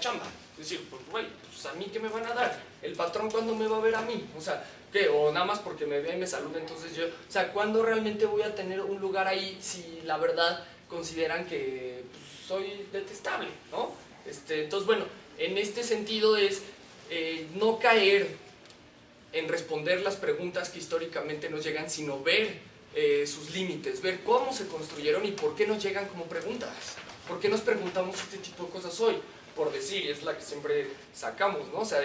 chamba. Es decir, pues güey, pues a mí ¿qué me van a dar? ¿El patrón cuándo me va a ver a mí? O sea, ¿qué? O nada más porque me ve y me saluda, entonces yo... O sea, ¿cuándo realmente voy a tener un lugar ahí si la verdad consideran que pues, soy detestable, ¿no? Entonces, bueno, en este sentido es no caer en responder las preguntas que históricamente nos llegan, sino ver sus límites, ver cómo se construyeron y por qué nos llegan como preguntas. ¿Por qué nos preguntamos este tipo de cosas hoy? Por decir, es la que siempre sacamos, ¿no? O sea,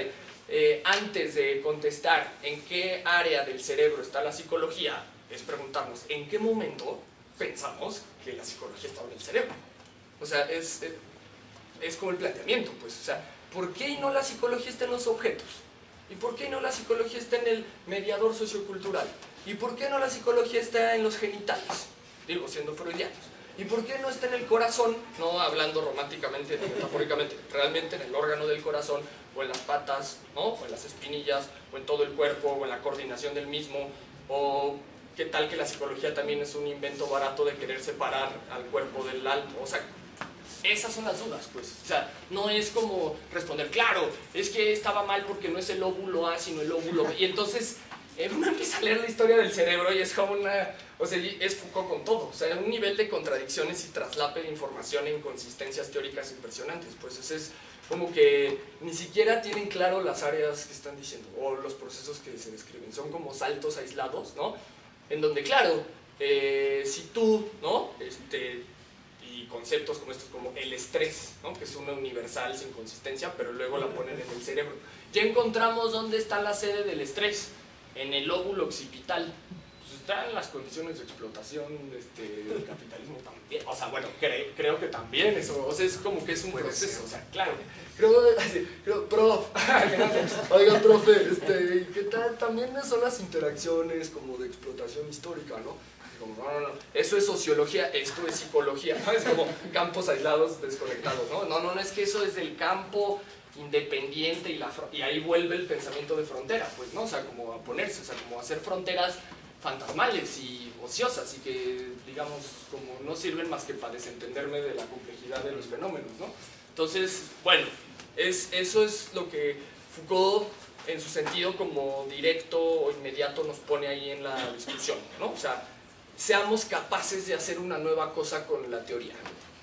antes de contestar en qué área del cerebro está la psicología, es preguntarnos en qué momento pensamos que la psicología estaba en el cerebro. O sea, es como el planteamiento, pues, o sea, ¿por qué no la psicología está en los objetos? ¿Y por qué no la psicología está en el mediador sociocultural? ¿Y por qué no la psicología está en los genitales? Digo, siendo freudianos. ¿Y por qué no está en el corazón? No hablando románticamente ni metafóricamente, realmente en el órgano del corazón, o en las patas, ¿no? O en las espinillas, o en todo el cuerpo, o en la coordinación del mismo, o qué tal que la psicología también es un invento barato de querer separar al cuerpo del alma. O sea, esas son las dudas, pues. O sea, no es como responder, claro, es que estaba mal porque no es el óvulo A, sino el óvulo B. Y entonces uno empieza a leer la historia del cerebro y es como una... O sea, es Foucault con todo. O sea, un nivel de contradicciones y traslape de información e inconsistencias teóricas impresionantes. Pues ese es como que ni siquiera tienen claro las áreas que están diciendo o los procesos que se describen. Son como saltos aislados, ¿no? En donde, claro, si tú, ¿no? Y conceptos como estos, como el estrés, ¿no? Que es una universal sin consistencia, pero luego la ponen en el cerebro. Ya encontramos dónde está la sede del estrés, en el lóbulo occipital. Pues están las condiciones de explotación del capitalismo también. O sea, bueno, creo que también eso, o sea, es como que es un proceso, o sea, claro. Oiga, profe, ¿qué tal? También son las interacciones como de explotación histórica, ¿no? Como, no, eso es sociología, esto es psicología, ¿no? Es como campos aislados, desconectados, ¿no? No, es que eso es del campo independiente y ahí vuelve el pensamiento de frontera, pues, ¿no? O sea, como a ponerse, o sea, como hacer fronteras fantasmales y ociosas y que, digamos, como no sirven más que para desentenderme de la complejidad de los fenómenos, ¿no? Entonces, bueno, eso es lo que Foucault, en su sentido como directo o inmediato, nos pone ahí en la discusión, ¿no? O sea, seamos capaces de hacer una nueva cosa con la teoría,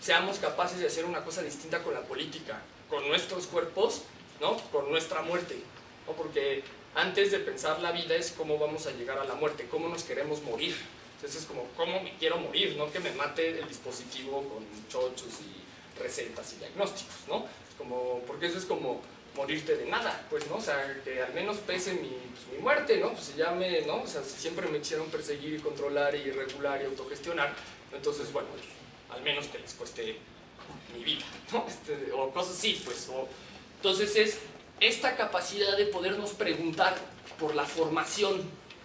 seamos capaces de hacer una cosa distinta con la política, con nuestros cuerpos, ¿no? Con nuestra muerte, ¿no? Porque antes de pensar la vida es cómo vamos a llegar a la muerte, cómo nos queremos morir. Entonces es como, ¿cómo me quiero morir? No que me mate el dispositivo con chochos y recetas y diagnósticos, ¿no? Es como, porque eso es como morirte de nada, pues, ¿no? O sea, que al menos pese mi muerte, ¿no? Pues ¿no? O sea, si siempre me quisieron perseguir y controlar y regular y autogestionar, entonces, bueno, pues, al menos que les cueste mi vida, ¿no? O cosas así, pues. Entonces es esta capacidad de podernos preguntar por la formación,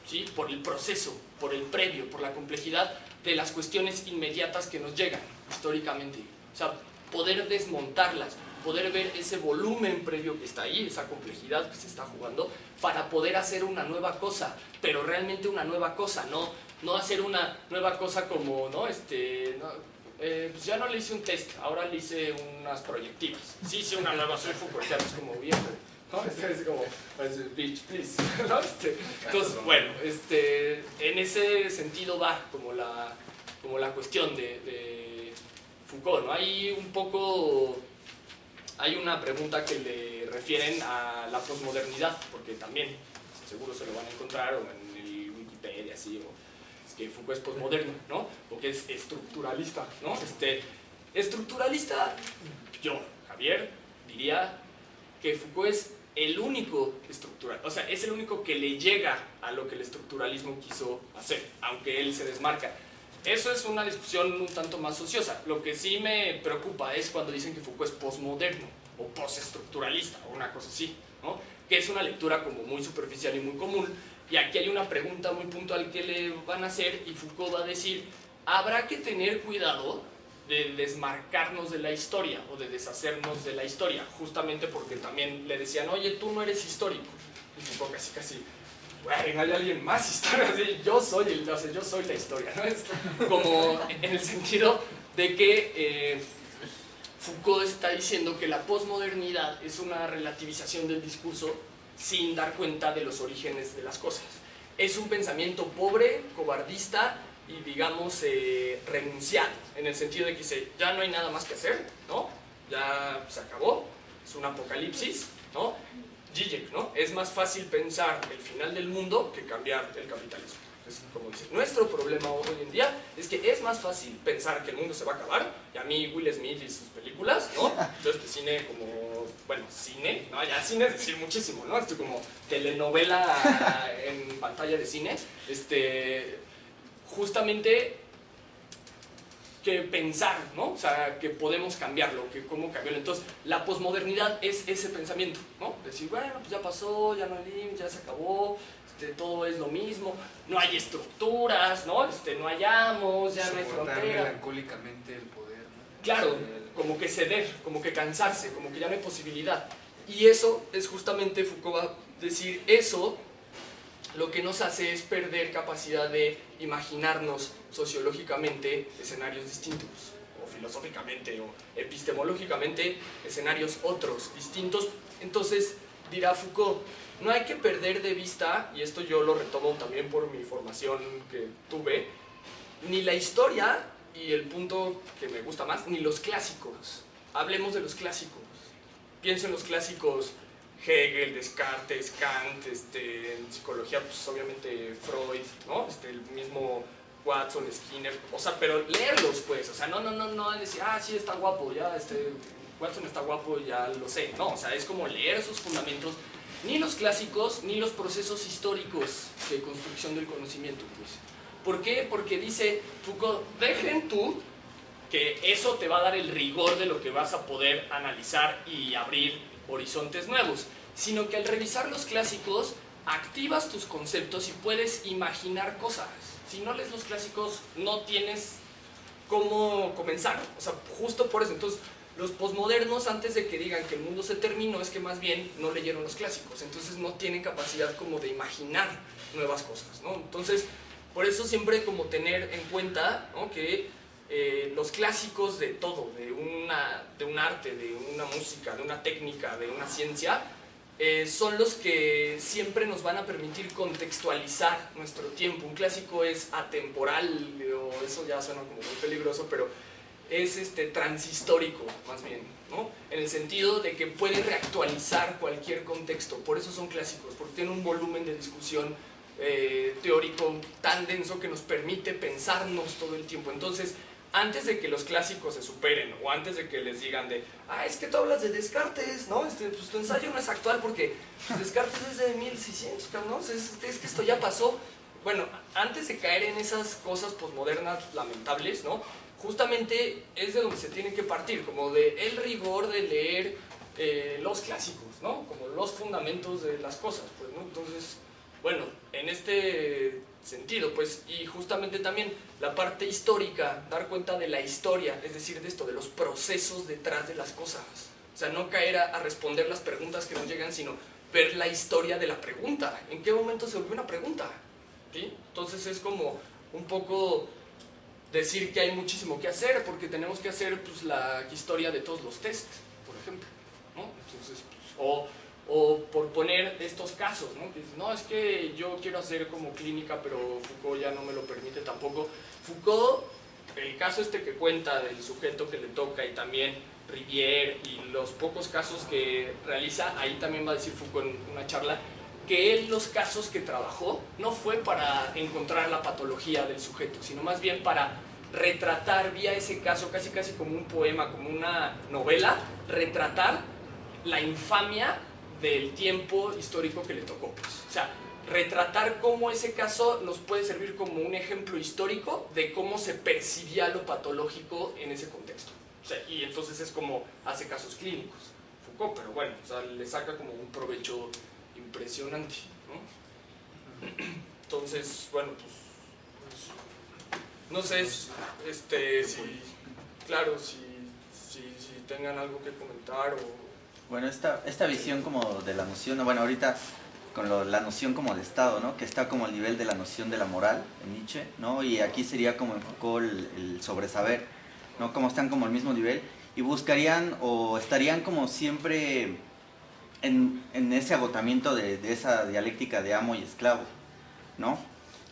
¿sí? Por el proceso, por el previo, por la complejidad de las cuestiones inmediatas que nos llegan históricamente. O sea, poder desmontarlas, poder ver ese volumen previo que está ahí, esa complejidad que se está jugando, para poder hacer una nueva cosa, pero realmente una nueva cosa, no hacer una nueva cosa como, ¿no? Pues ya no le hice un test, ahora le hice unas proyectivas. Sí hice una nueva, soy Foucaultiano, es como bien, ¿no? Es como, bitch, please, ¿no? Entonces, bueno, en ese sentido va como la cuestión de Foucault, ¿no? Hay una pregunta que le refieren a la posmodernidad, porque también seguro se lo van a encontrar o en el Wikipedia, así, o es que Foucault es posmoderno, ¿no? O que es estructuralista, ¿no? Estructuralista, yo, Javier, diría que Foucault es el único estructural, o sea, es el único que le llega a lo que el estructuralismo quiso hacer, aunque él se desmarca. Eso es una discusión un tanto más ociosa. Lo que sí me preocupa es cuando dicen que Foucault es posmoderno o postestructuralista o una cosa así, ¿no? Que es una lectura como muy superficial y muy común. Y aquí hay una pregunta muy puntual que le van a hacer y Foucault va a decir, habrá que tener cuidado de desmarcarnos de la historia o de deshacernos de la historia, justamente porque también le decían, oye, tú no eres histórico. Y Foucault casi bueno, hay alguien más historia, yo soy la historia, ¿no? Es como en el sentido de que Foucault está diciendo que la posmodernidad es una relativización del discurso sin dar cuenta de los orígenes de las cosas. Es un pensamiento pobre, cobardista y, digamos, renunciado, en el sentido de que dice, ya no hay nada más que hacer, ¿no? Ya se acabó, es un apocalipsis, ¿no? Zizek, ¿no? Es más fácil pensar el final del mundo que cambiar el capitalismo. Es como dice, nuestro problema hoy en día es que es más fácil pensar que el mundo se va a acabar, y a mí Will Smith y sus películas, ¿no? Entonces, pues, cine como, bueno, cine, ¿no? Ya cine es decir muchísimo, ¿no? Esto como telenovela en pantalla de cine, justamente que pensar, ¿no? O sea, que podemos cambiarlo, que cómo cambiarlo. Entonces, la posmodernidad es ese pensamiento, ¿no? Decir, bueno, pues ya pasó, ya no hay límite, ya se acabó, todo es lo mismo, no hay estructuras, ¿no? No hay amos, ya no hay frontera. Melancólicamente el poder, ¿no? Claro, como que ceder, como que cansarse, como que ya no hay posibilidad. Y eso es justamente, Foucault va a decir, eso lo que nos hace es perder capacidad de imaginarnos sociológicamente escenarios distintos, o filosóficamente, o epistemológicamente escenarios otros, distintos. Entonces, dirá Foucault, no hay que perder de vista, y esto yo lo retomo también por mi formación que tuve, ni la historia, y el punto que me gusta más, ni los clásicos. Hablemos de los clásicos. Pienso en los clásicos Hegel, Descartes, Kant, en psicología, pues obviamente Freud, ¿no? El mismo Watson, Skinner, o sea, pero leerlos, pues, o sea, no decir, ah, sí, está guapo, ya, Watson está guapo, ya lo sé, no, o sea, es como leer sus fundamentos, ni los clásicos, ni los procesos históricos de construcción del conocimiento, pues. ¿Por qué? Porque dice Foucault, dejen tú que eso te va a dar el rigor de lo que vas a poder analizar y abrir horizontes nuevos, sino que al revisar los clásicos activas tus conceptos y puedes imaginar cosas. Si no lees los clásicos no tienes cómo comenzar, o sea, justo por eso. Entonces, los posmodernos, antes de que digan que el mundo se terminó, es que más bien no leyeron los clásicos, entonces no tienen capacidad como de imaginar nuevas cosas, ¿no? Entonces, por eso siempre como tener en cuenta, ¿no?, que los clásicos de todo, de un arte, de una música, de una técnica, de una ciencia, son los que siempre nos van a permitir contextualizar nuestro tiempo. Un clásico es atemporal, o eso ya suena como muy peligroso, pero es transhistórico más bien, ¿no? En el sentido de que puede reactualizar cualquier contexto. Por eso son clásicos, porque tienen un volumen de discusión teórico tan denso que nos permite pensarnos todo el tiempo. Entonces, antes de que los clásicos se superen, o antes de que les digan de, ah, es que tú hablas de Descartes, ¿no? Pues tu ensayo no es actual porque pues, Descartes es de 1600, ¿no? Es que esto ya pasó. Bueno, antes de caer en esas cosas posmodernas lamentables, ¿no?, justamente es de donde se tiene que partir, como de el rigor de leer los clásicos, ¿no?, como los fundamentos de las cosas, pues, ¿no? Entonces, bueno, en este sentido, pues, y justamente también la parte histórica, dar cuenta de la historia, es decir, de esto, de los procesos detrás de las cosas. O sea, no caer a responder las preguntas que nos llegan, sino ver la historia de la pregunta. ¿En qué momento se volvió una pregunta? ¿Sí? Entonces es como un poco decir que hay muchísimo que hacer, porque tenemos que hacer, pues, la historia de todos los test, por ejemplo, ¿no? Entonces, pues, o por poner estos casos, ¿no? Que no, es que yo quiero hacer como clínica, pero Foucault ya no me lo permite tampoco. Foucault, el caso que cuenta del sujeto que le toca, y también Rivière, y los pocos casos que realiza, ahí también va a decir Foucault en una charla, que él los casos que trabajó no fue para encontrar la patología del sujeto, sino más bien para retratar vía ese caso, casi como un poema, como una novela, retratar la infamia del tiempo histórico que le tocó, pues. O sea, retratar cómo ese caso nos puede servir como un ejemplo histórico de cómo se percibía lo patológico en ese contexto. O sea, y entonces es como hace casos clínicos Foucault, pero bueno, o sea, le saca como un provecho impresionante, ¿no? Entonces, bueno, pues no sé, si tengan algo que comentar o... Bueno, esta visión como de la noción, bueno, ahorita con la noción como de Estado, ¿no?, que está como al nivel de la noción de la moral en Nietzsche, ¿no?, y aquí sería como enfocó el sobresaber, ¿no?, como están como al mismo nivel. y buscarían o estarían como siempre en ese agotamiento de esa dialéctica de amo y esclavo, ¿no?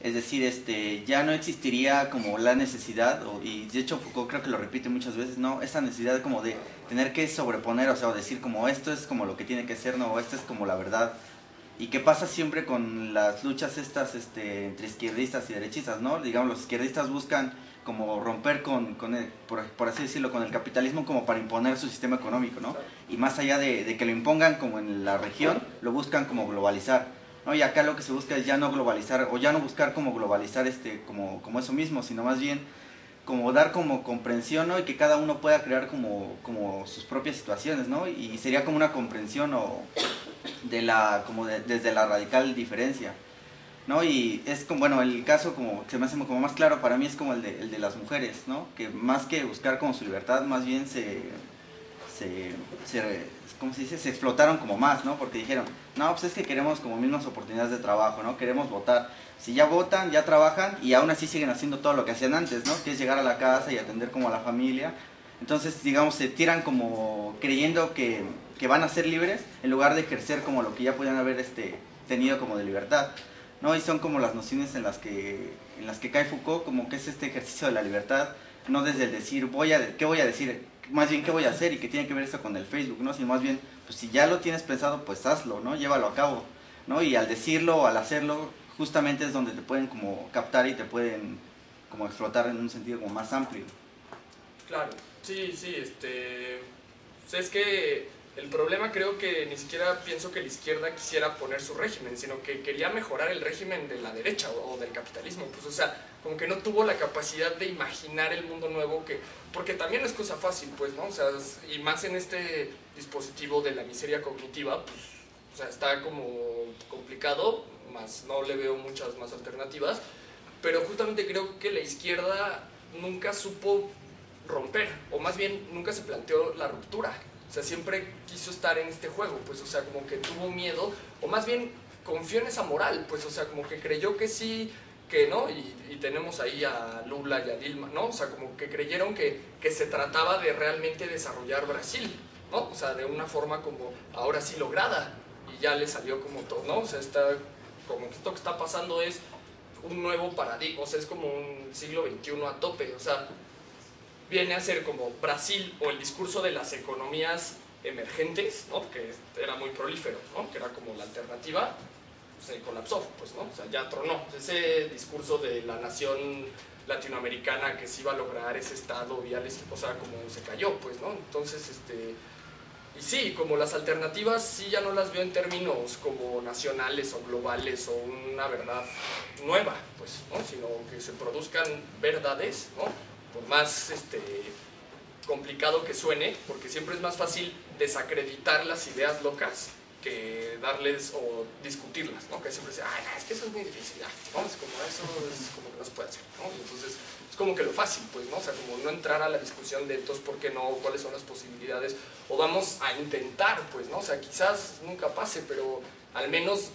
Es decir, ya no existiría como la necesidad, y de hecho Foucault creo que lo repite muchas veces, ¿no? Esa necesidad como de tener que sobreponer, o sea, o decir como esto es como lo que tiene que ser, no, esto es como la verdad. ¿Y qué pasa siempre con las luchas estas entre izquierdistas y derechistas, ¿no? Digamos, los izquierdistas buscan como romper por así decirlo, con el capitalismo como para imponer su sistema económico, ¿no? Y más allá de que lo impongan como en la región, lo buscan como globalizar, ¿no? Y acá lo que se busca es ya no globalizar, o ya no buscar como globalizar como eso mismo, sino más bien como dar como comprensión, ¿no? Y que cada uno pueda crear como sus propias situaciones, ¿no? Y sería como una comprensión desde la radical diferencia, ¿no? Y es como, bueno, el caso como se me hace como más claro para mí es como el de las mujeres, ¿no? Que más que buscar como su libertad, más bien se, ¿cómo se dice? Se explotaron como más, ¿no? Porque dijeron, no, pues es que queremos como mismas oportunidades de trabajo, ¿no? Queremos votar. Si ya votan, ya trabajan y aún así siguen haciendo todo lo que hacían antes, ¿no? Que es llegar a la casa y atender como a la familia. Entonces, digamos, se tiran como creyendo que van a ser libres en lugar de ejercer como lo que ya podían haber tenido como de libertad, ¿no? Y son como las nociones en las que cae Foucault, como que es este ejercicio de la libertad, no desde el decir, ¿qué voy a decir? Más bien, ¿qué voy a hacer? Y que tiene que ver esto con el Facebook, ¿no? Sino más bien, pues si ya lo tienes pensado, pues hazlo, ¿no? Llévalo a cabo, ¿no? Y al decirlo o al hacerlo, justamente es donde te pueden como captar y te pueden como explotar en un sentido como más amplio. Claro, sí, sí, o sea, es que el problema creo que ni siquiera pienso que la izquierda quisiera poner su régimen, sino que quería mejorar el régimen de la derecha o del capitalismo, pues o sea, como que no tuvo la capacidad de imaginar el mundo nuevo porque también no es cosa fácil, pues, ¿no? O sea, y más en este dispositivo de la miseria cognitiva, pues, o sea, está como complicado, más no le veo muchas más alternativas, pero justamente creo que la izquierda nunca supo romper, o más bien nunca se planteó la ruptura. O sea, siempre quiso estar en este juego, pues, o sea, como que tuvo miedo, o más bien confió en esa moral, pues, o sea, como que creyó que sí, que no, y tenemos ahí a Lula y a Dilma, ¿no? O sea, como que creyeron que se trataba de realmente desarrollar Brasil, ¿no? O sea, de una forma como ahora sí lograda, y ya le salió como todo, ¿no? O sea, como que esto que está pasando es un nuevo paradigma, o sea, es como un siglo XXI a tope, o sea, viene a ser como Brasil o el discurso de las economías emergentes, ¿no? Que era muy prolífero, ¿no? Que era como la alternativa, se colapsó, pues, ¿no? O sea, ya tronó. Ese discurso de la nación latinoamericana que se iba a lograr ese estado vial, o sea, como se cayó, pues, ¿no? Entonces, y sí, como las alternativas sí ya no las veo en términos como nacionales o globales o una verdad nueva, pues, ¿no? Sino que se produzcan verdades, ¿no? Por más complicado que suene, porque siempre es más fácil desacreditar las ideas locas que darles o discutirlas, ¿no? Que siempre se ay, no, es que eso es muy difícil, ¿no? Es como eso es como que no se puede hacer, ¿no? Y entonces es como que lo fácil, pues, ¿no? O sea, como no entrar a la discusión de entonces por qué no, cuáles son las posibilidades, o vamos a intentar, pues, ¿no? O sea, quizás nunca pase, pero al menos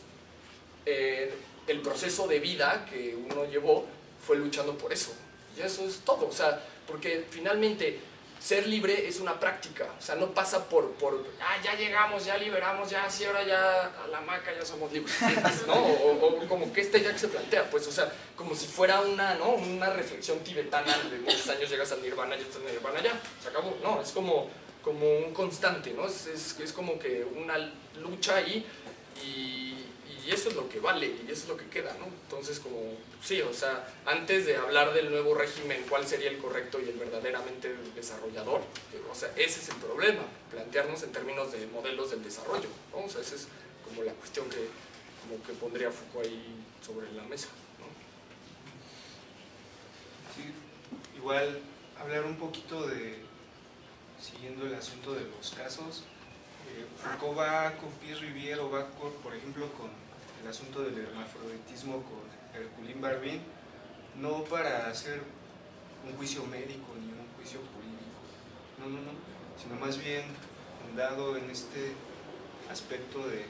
el proceso de vida que uno llevó fue luchando por eso. Y eso es todo, o sea, porque finalmente ser libre es una práctica, o sea, no pasa por ya llegamos, ya liberamos, ya sí, ahora ya a la maca ya somos libres, ¿no? O como que ya que se plantea, pues, o sea, como si fuera una reflexión tibetana de muchos años, llegas al nirvana, ya estás en el nirvana, ya, se acabó, no, es como un constante, ¿no? Es como que una lucha ahí y eso es lo que vale y eso es lo que queda, ¿no? Entonces, como, sí, o sea, antes de hablar del nuevo régimen, cuál sería el correcto y el verdaderamente desarrollador, o sea, ese es el problema, plantearnos en términos de modelos del desarrollo, ¿no? O sea, esa es como la cuestión como que pondría Foucault ahí sobre la mesa, ¿no? Sí, igual hablar un poquito siguiendo el asunto de los casos, Foucault va con Pierre Rivière o va, por ejemplo, con el asunto del hermafroditismo con Herculín Barbin, no para hacer un juicio médico ni un juicio político, no, sino más bien fundado en este aspecto de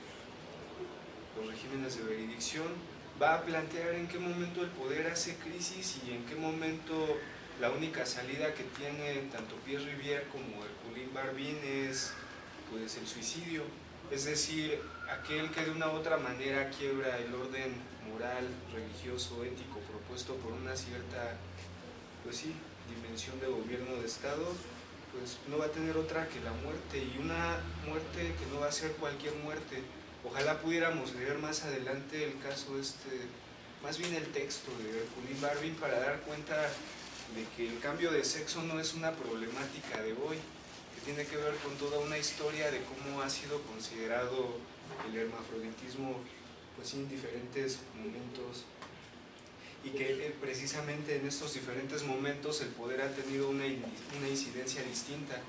los regímenes de jurisdicción, va a plantear en qué momento el poder hace crisis y en qué momento la única salida que tiene tanto Pierre Rivière como Herculín Barbin es pues el suicidio, es decir, aquel que de una u otra manera quiebra el orden moral, religioso, ético propuesto por una cierta, pues sí, dimensión de gobierno de Estado, pues no va a tener otra que la muerte, y una muerte que no va a ser cualquier muerte. Ojalá pudiéramos leer más adelante el caso más bien el texto de Herculín Barbin para dar cuenta de que el cambio de sexo no es una problemática de hoy, que tiene que ver con toda una historia de cómo ha sido considerado el hermafroditismo pues en diferentes momentos, y que precisamente en estos diferentes momentos el poder ha tenido una incidencia distinta.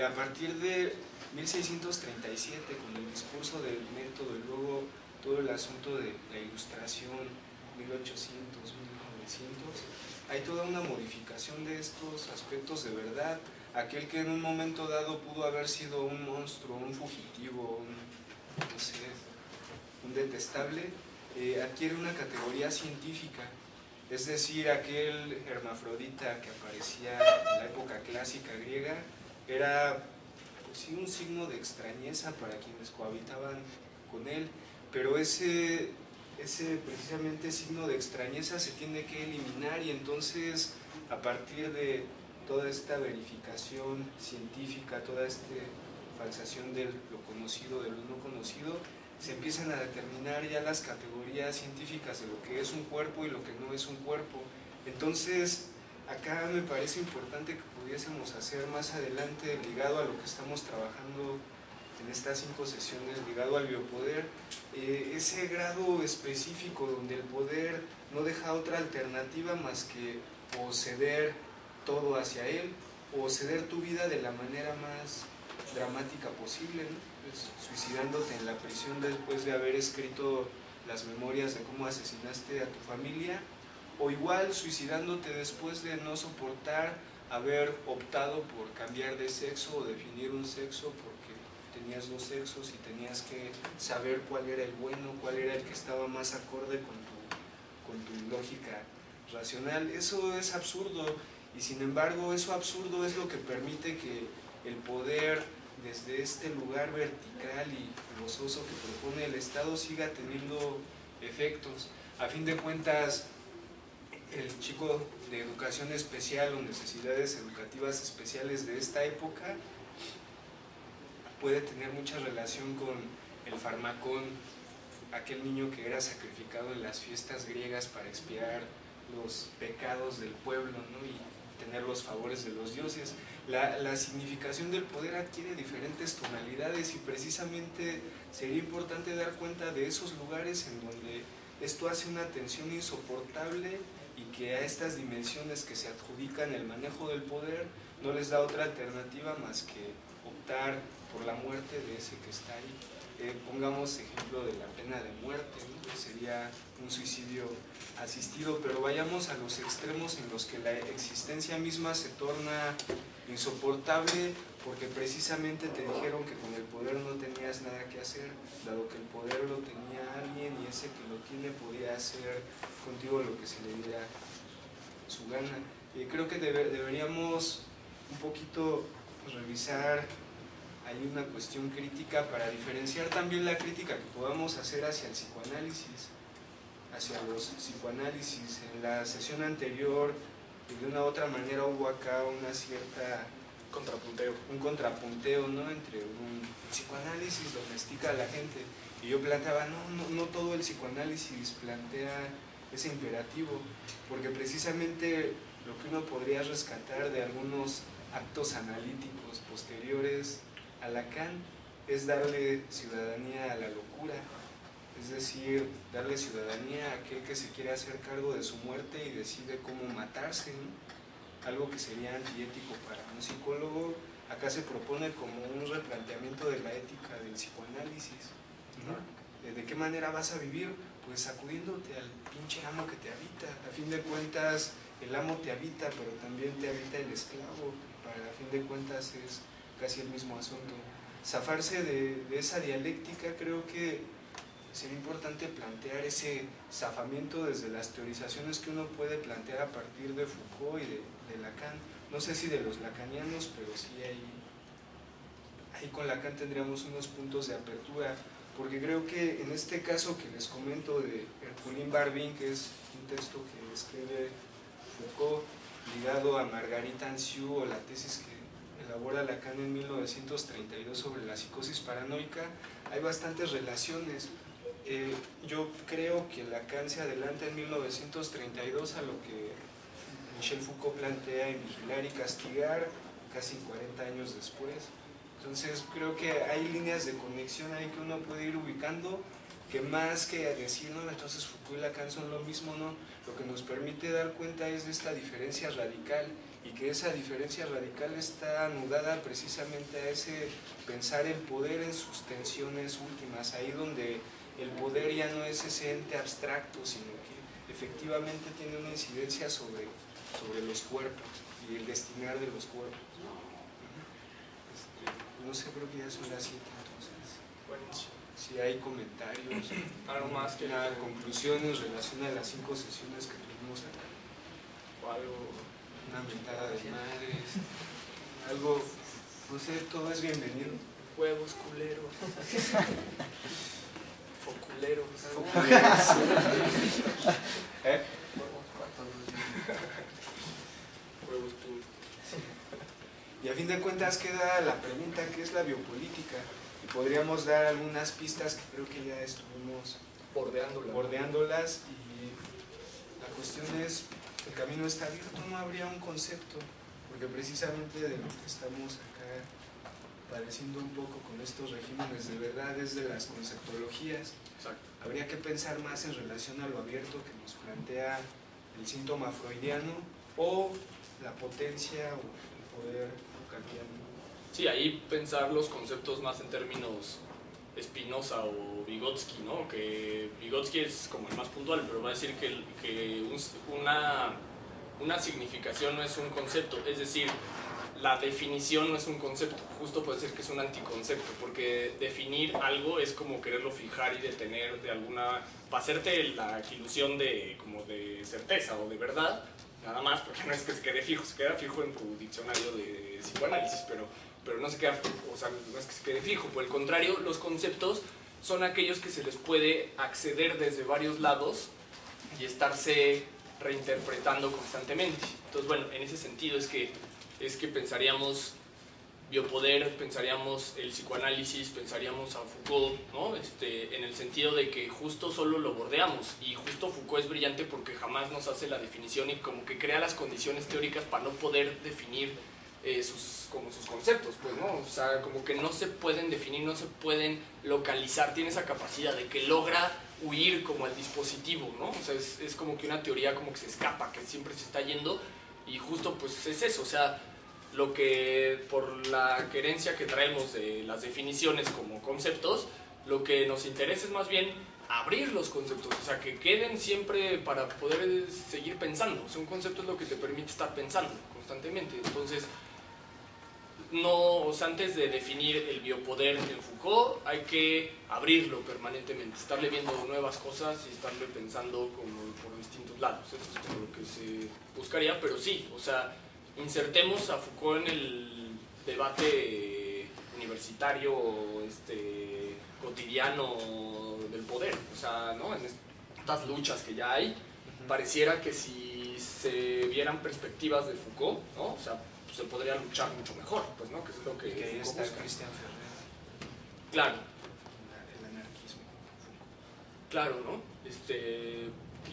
A partir de 1637, con el discurso del método y luego todo el asunto de la ilustración, 1800, 1900, hay toda una modificación de estos aspectos de verdad. Aquel que en un momento dado pudo haber sido un monstruo, un fugitivo, no sé, un detestable, adquiere una categoría científica. Es decir, aquel hermafrodita que aparecía en la época clásica griega era pues sí un signo de extrañeza para quienes cohabitaban con él, pero ese precisamente signo de extrañeza se tiene que eliminar, y entonces a partir de toda esta verificación científica, toda esta falsación de lo conocido, de lo no conocido, se empiezan a determinar ya las categorías científicas de lo que es un cuerpo y lo que no es un cuerpo. Entonces, acá me parece importante que pudiésemos hacer más adelante, ligado a lo que estamos trabajando en estas 5 sesiones, ligado al biopoder, ese grado específico donde el poder no deja otra alternativa más que o ceder todo hacia él, o ceder tu vida de la manera más dramática posible, ¿no? Pues, suicidándote en la prisión después de haber escrito las memorias de cómo asesinaste a tu familia, o igual suicidándote después de no soportar haber optado por cambiar de sexo o definir un sexo porque tenías 2 sexos y tenías que saber cuál era el bueno, cuál era el que estaba más acorde con tu lógica racional. Eso es absurdo, y sin embargo eso absurdo es lo que permite que el poder, desde este lugar vertical y gozoso que propone el Estado, siga teniendo efectos. A fin de cuentas, el chico de educación especial o necesidades educativas especiales de esta época puede tener mucha relación con el farmacón, aquel niño que era sacrificado en las fiestas griegas para expiar los pecados del pueblo, ¿no? Y tener los favores de los dioses. La significación del poder adquiere diferentes tonalidades, y precisamente sería importante dar cuenta de esos lugares en donde esto hace una tensión insoportable, y que a estas dimensiones que se adjudican el manejo del poder no les da otra alternativa más que optar por la muerte de ese que está ahí. Pongamos ejemplo de la pena de muerte, ¿no? Que sería un suicidio asistido, pero vayamos a los extremos en los que la existencia misma se torna insoportable, porque precisamente te dijeron que con el poder no tenías nada que hacer, dado que el poder lo tenía alguien, y ese que lo tiene podía hacer contigo lo que se le diera su gana. Creo que deberíamos un poquito revisar hay una cuestión crítica para diferenciar también la crítica que podamos hacer hacia el psicoanálisis, hacia los psicoanálisis. En la sesión anterior, de una u otra manera, hubo acá una cierta un contrapunteo, ¿no? Entre un psicoanálisis domestica a la gente, y yo planteaba, no todo el psicoanálisis plantea ese imperativo, porque precisamente lo que uno podría rescatar de algunos actos analíticos posteriores a Lacan es darle ciudadanía a la locura, es decir, darle ciudadanía a aquel que se quiere hacer cargo de su muerte y decide cómo matarse, ¿no? Algo que sería antiético para un psicólogo. Acá se propone como un replanteamiento de la ética del psicoanálisis, ¿no? ¿De qué manera vas a vivir? Pues sacudiéndote al pinche amo que te habita. A fin de cuentas, el amo te habita, pero también te habita el esclavo. A fin de cuentas es casi el mismo asunto. Zafarse de esa dialéctica creo que sería importante plantear ese zafamiento desde las teorizaciones que uno puede plantear a partir de Foucault y de Lacan. No sé si de los lacanianos, pero sí ahí con Lacan tendríamos unos puntos de apertura, porque creo que en este caso que les comento de Herculín Barbin, que es un texto que escribe Foucault ligado a Margarita Anciu, o la tesis que elabora Lacan en 1932 sobre la psicosis paranoica, hay bastantes relaciones. Yo creo que Lacan se adelanta en 1932 a lo que Michel Foucault plantea en Vigilar y Castigar, casi 40 años después. Entonces creo que hay líneas de conexión ahí que uno puede ir ubicando, que más que decir, no, entonces Foucault y Lacan son lo mismo, no, lo que nos permite dar cuenta es de esta diferencia radical, y que esa diferencia radical está anudada precisamente a ese pensar el poder en sus tensiones últimas, ahí donde el poder ya no es ese ente abstracto, sino que efectivamente tiene una incidencia sobre los cuerpos y el destinar de los cuerpos. No sé, creo que ya son las 7, entonces. Buenísimo. Si hay comentarios, Algo más que conclusiones en relación a las 5 sesiones que tuvimos acá. o algo. Una mentada de madres, algo, no sé, todo es bienvenido. Huevos culeros. Foculeros. Huevos tú. Y a fin de cuentas queda la pregunta, ¿qué es la biopolítica? Y podríamos dar algunas pistas que creo que ya estuvimos bordeándolas, y la cuestión es, el camino está abierto, no habría un concepto, porque precisamente de lo que estamos acá padeciendo un poco con estos regímenes de verdad es de las conceptologías. Exacto. Habría que pensar más en relación a lo abierto que nos plantea el síntoma freudiano, o la potencia o el poder kantiano. Sí, ahí pensar los conceptos más en términos Spinoza o Vygotsky, ¿no? Que Vygotsky es como el más puntual, pero va a decir que una significación no es un concepto, es decir, la definición no es un concepto, justo puede ser que es un anticoncepto, porque definir algo es como quererlo fijar y detener de alguna, para hacerte la ilusión como de certeza o de verdad, nada más, porque no es que se quede fijo en tu diccionario de psicoanálisis, pero no se queda, o sea, no es que se quede fijo, por el contrario, los conceptos son aquellos que se les puede acceder desde varios lados y estarse reinterpretando constantemente. Entonces, bueno, en ese sentido es que pensaríamos biopoder, pensaríamos el psicoanálisis, pensaríamos a Foucault, ¿no? En el sentido de que justo solo lo bordeamos, y justo Foucault es brillante porque jamás nos hace la definición y como que crea las condiciones teóricas para no poder definir sus conceptos, pues, ¿no? O sea, como que no se pueden definir, no se pueden localizar, tiene esa capacidad de que logra huir como al dispositivo, ¿no? O sea, es como que una teoría como que se escapa, que siempre se está yendo, y justo pues es eso, o sea, lo que por la querencia que traemos de las definiciones como conceptos, lo que nos interesa es más bien abrir los conceptos, o sea, que queden siempre para poder seguir pensando. O sea, un concepto es lo que te permite estar pensando constantemente. Entonces, no, o sea, antes de definir el biopoder en Foucault, hay que abrirlo permanentemente, estarle viendo nuevas cosas y estarle pensando como por distintos lados. Eso es como lo que se buscaría, pero sí, o sea, insertemos a Foucault en el debate universitario, cotidiano del poder, o sea, ¿no? En estas luchas que ya hay, pareciera que si se vieran perspectivas de Foucault, ¿no? O sea, se podría luchar mucho mejor, pues, ¿no? Que es lo que ahí está busca. Cristian Ferrer. Claro. El anarquismo. Claro, ¿no?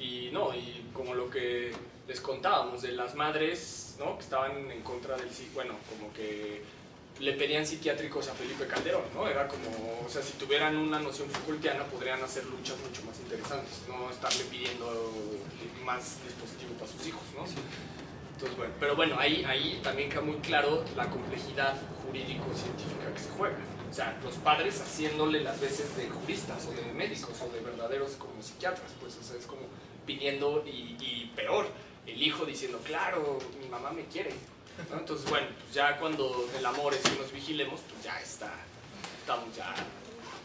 Y como lo que les contábamos de las madres, ¿no? Que estaban en contra del bueno, como que le pedían psiquiátricos a Felipe Calderón, ¿no? Era como, o sea, si tuvieran una noción Foucaultiana podrían hacer luchas mucho más interesantes, no estarle pidiendo más dispositivo para sus hijos, ¿no? Sí. Entonces, bueno, pero bueno, ahí también queda muy claro la complejidad jurídico-científica que se juega. O sea, los padres haciéndole las veces de juristas o de médicos o de verdaderos como psiquiatras, pues, o sea, es como pidiendo y peor, el hijo diciendo, claro, mi mamá me quiere, ¿no? Entonces, bueno, pues ya cuando el amor es que nos vigilemos, pues ya está estamos ya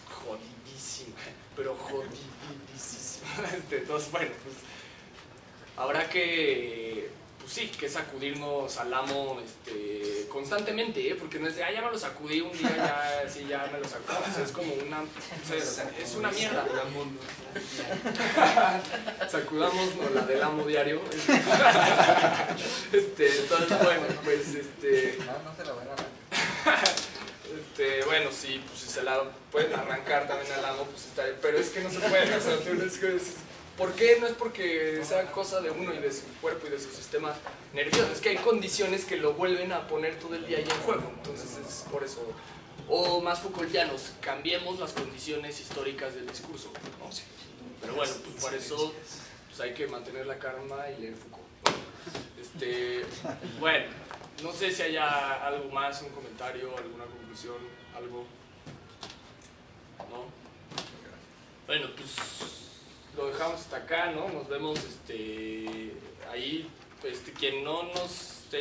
jodidísimos, pero jodidísimos. Entonces, bueno, pues habrá que, pues sí, que sacudirnos al amo constantemente, porque no es de, ya me lo sacudí un día, ya, sí, ya me lo sacudí. O sea, es como una, es una mierda. Sacudámonos la del amo diario. Entonces, bueno, pues, No se la van a arrancar. bueno, sí, pues si se la pueden arrancar también al amo, pues está bien, pero es que no se puede, o sea, ¿por qué? No es porque sea cosa de uno y de su cuerpo y de su sistema nervioso, es que hay condiciones que lo vuelven a poner todo el día ahí en juego, entonces es por eso, o más Foucaultianos, cambiemos las condiciones históricas del discurso, ¿no? Pero bueno, pues por eso pues hay que mantener la calma y leer Foucault. Bueno, no sé si haya algo más, un comentario, alguna conclusión, algo. ¿No? Bueno, pues lo dejamos hasta acá, ¿no? Nos vemos ahí. Quien no nos